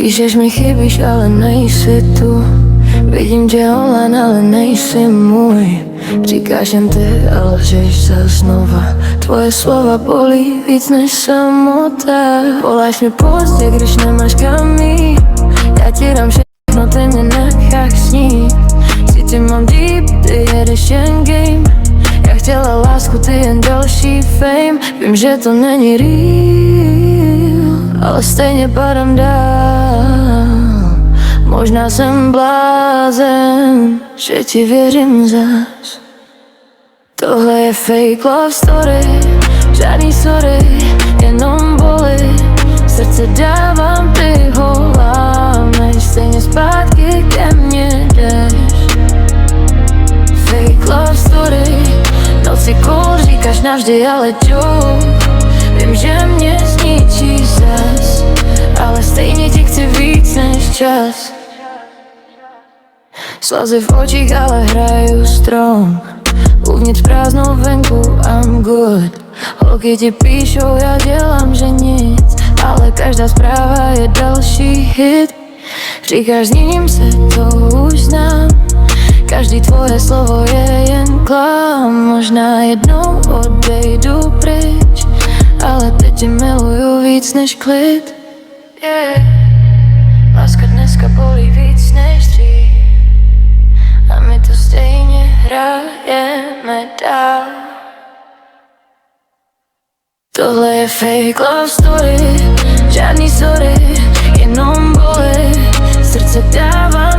Píšeš mi chybíš, ale nejsi tu. Vidím tě online, ale nejsi můj. Říkáš jen ty, ale lžeš se znova. Tvoje slova bolí víc než samota. Voláš mi pozdě, když nemáš kam jít. Já ti dám všechno, ty mě necháš snít. Cítím, mám deep, ty jedeš jen game. Já chtěla lásku, ty jen další fame. Vím, že to není real, ale stejně padám dál. Možná jsem blázen, že ti věřím zas. Tohle je fake love story, žádný sorry, jenom boli. Srdce dávám, ty ho lámeš, stejně zpátky ke mně jdeš. Fake love story, noci cool, říkáš navždy, ale joke. Vím, že mě zničí zas, ale stejně ti chci víc než čas. Slzy v očích, ale hraju strong. Uvnitř prázdnou venku, I'm good. Holky ti píšou, já dělám, že nic, ale každá zpráva je další hit. Říkáš, zním se, to už znám. Každý tvoje slovo je jen klam. Možná jednou odejdu pryč, ale teď tě miluju víc než klid. Láska dneska bolí víc než dřív. A my to stejně hrajeme dál. Tohle je fake love story, žádný sorry, jenom boli. Srdce dávám,